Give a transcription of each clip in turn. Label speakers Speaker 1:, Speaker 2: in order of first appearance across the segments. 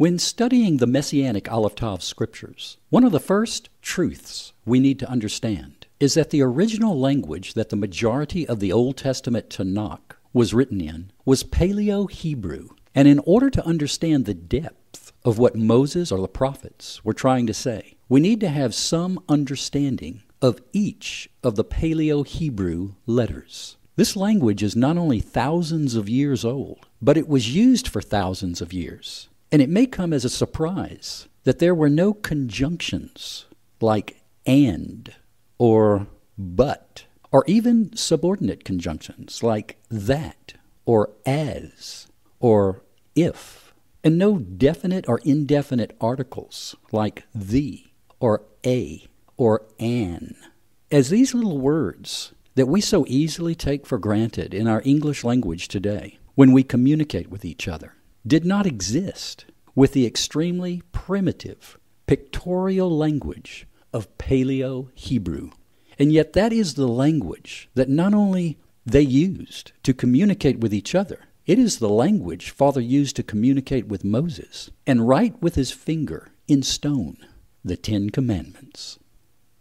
Speaker 1: When studying the Messianic Aleph Tav Scriptures, one of the first truths we need to understand is that the original language that the majority of the Old Testament Tanakh was written in was Paleo Hebrew. And in order to understand the depth of what Moses or the prophets were trying to say, we need to have some understanding of each of the Paleo Hebrew letters. This language is not only thousands of years old, but it was used for thousands of years. And it may come as a surprise that there were no conjunctions like and or but, or even subordinate conjunctions like that or as or if, and no definite or indefinite articles like the or a or an. As these little words that we so easily take for granted in our English language today when we communicate with each other did not exist with the extremely primitive pictorial language of Paleo Hebrew. And yet that is the language that not only they used to communicate with each other, it is the language Father used to communicate with Moses and write with his finger in stone the Ten Commandments.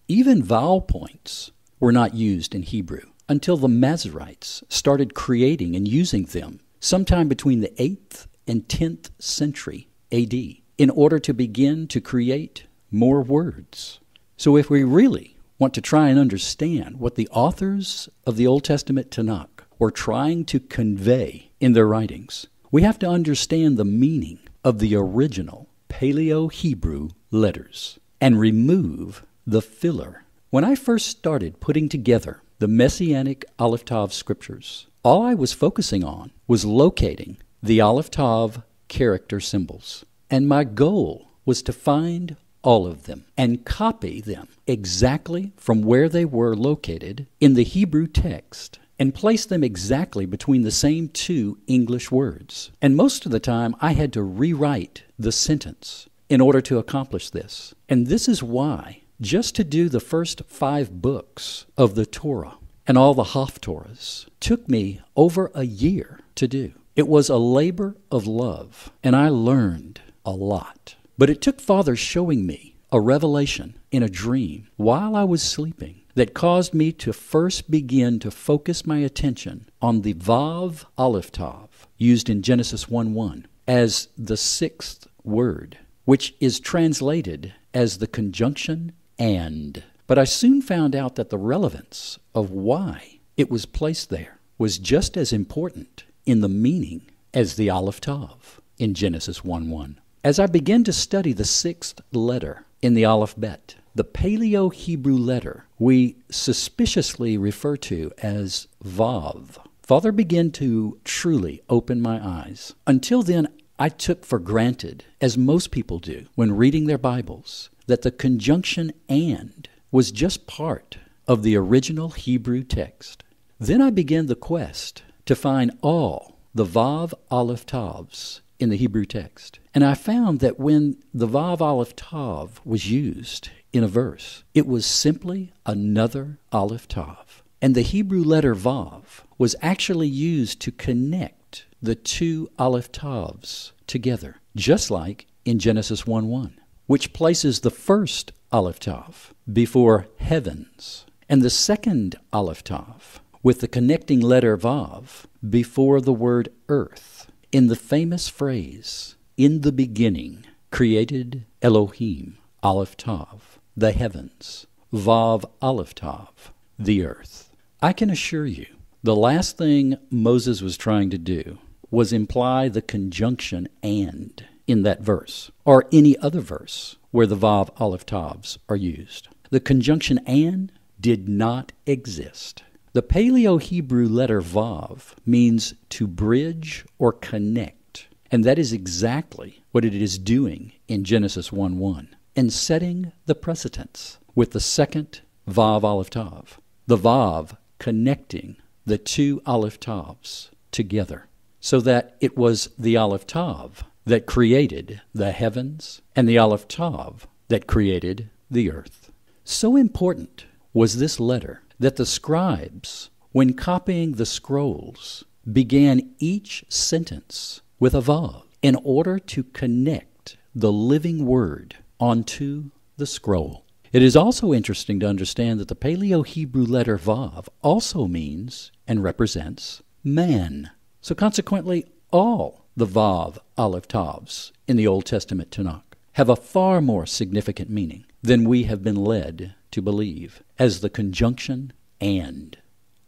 Speaker 1: Even vowel points were not used in Hebrew until the Masoretes started creating and using them sometime between the 8th and 10th century A.D. in order to begin to create more words. So if we really want to try and understand what the authors of the Old Testament Tanakh were trying to convey in their writings, we have to understand the meaning of the original Paleo Hebrew letters and remove the filler. When I first started putting together the Messianic Aleph Tav Scriptures, all I was focusing on was locating the Aleph Tav character symbols. And my goal was to find all of them and copy them exactly from where they were located in the Hebrew text and place them exactly between the same two English words. And most of the time I had to rewrite the sentence in order to accomplish this. And this is why just to do the first 5 books of the Torah and all the Haftorahs took me over a year to do. It was a labor of love, and I learned a lot. But it took Father showing me a revelation in a dream while I was sleeping that caused me to first begin to focus my attention on the Vav Aleph Tav used in Genesis 1:1 as the 6th word, which is translated as the conjunction and. But I soon found out that the relevance of why it was placed there was just as important in the meaning as the Aleph Tav in Genesis 1:1. As I began to study the 6th letter in the alphabet, the Paleo Hebrew letter we suspiciously refer to as Vav, Father began to truly open my eyes. Until then, I took for granted, as most people do when reading their Bibles, that the conjunction and was just part of the original Hebrew text. Then I began the quest to find all the Vav Aleph Tavs in the Hebrew text. And I found that when the Vav Aleph Tav was used in a verse, it was simply another Aleph Tav. And the Hebrew letter Vav was actually used to connect the two Aleph Tavs together, just like in Genesis 1:1, which places the first Aleph Tav before heavens, and the second Aleph Tav with the connecting letter Vav before the word earth, in the famous phrase, "In the beginning created Elohim, Aleph Tav, the heavens, Vav Aleph Tav, the earth." I can assure you, the last thing Moses was trying to do was imply the conjunction and in that verse, or any other verse where the Vav Aleph Tavs are used. The conjunction and did not exist. The Paleo Hebrew letter Vav means to bridge or connect, and that is exactly what it is doing in Genesis 1:1, and setting the precedence with the second Vav Aleph Tav, the Vav connecting the two Aleph Tavs together, so that it was the Aleph Tav that created the heavens and the Aleph Tav that created the earth. So important was this letter that the scribes, when copying the scrolls, began each sentence with a vav in order to connect the living word onto the scroll. It is also interesting to understand that the Paleo Hebrew letter Vav also means and represents man. So consequently, all the Vav Aleph Tavs in the Old Testament Tanakh have a far more significant meaning than we have been led to believe as the conjunction and.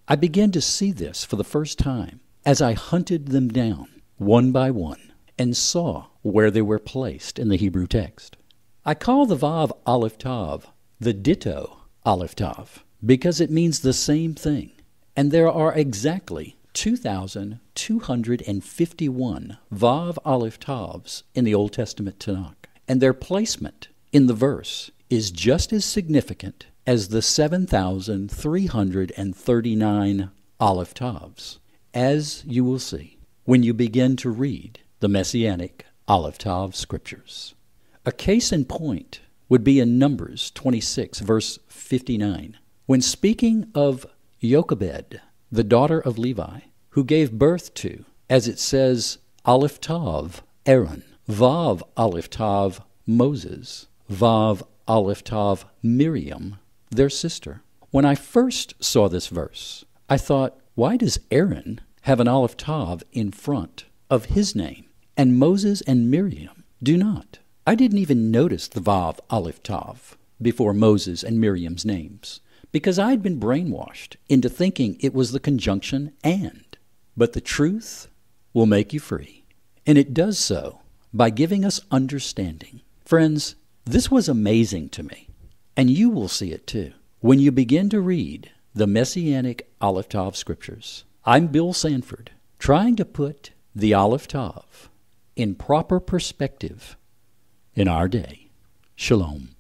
Speaker 1: I began to see this for the first time as I hunted them down one by one and saw where they were placed in the Hebrew text. I call the Vav Aleph Tav the ditto Aleph Tav because it means the same thing, and there are exactly 2,251 Vav Aleph Tavs in the Old Testament Tanakh, and their placement in the verse is just as significant as the 7,339 Aleph Tavs, as you will see when you begin to read the Messianic Aleph Tav Scriptures. A case in point would be in Numbers 26, verse 59, when speaking of Jochebed, the daughter of Levi, who gave birth to, as it says, Aleph Tav, Aaron, Vav Aleph Tav, Moses, Vav Aleph Tav, Miriam, their sister. When I first saw this verse, I thought, why does Aaron have an Aleph Tav in front of his name, and Moses and Miriam do not? I didn't even notice the Vav Aleph Tav before Moses and Miriam's names, because I'd been brainwashed into thinking it was the conjunction and. But the truth will make you free, and it does so by giving us understanding. Friends, this was amazing to me, and you will see it too when you begin to read the Messianic Aleph Tav Scriptures. I'm Bill Sanford, trying to put the Aleph Tav in proper perspective in our day. Shalom.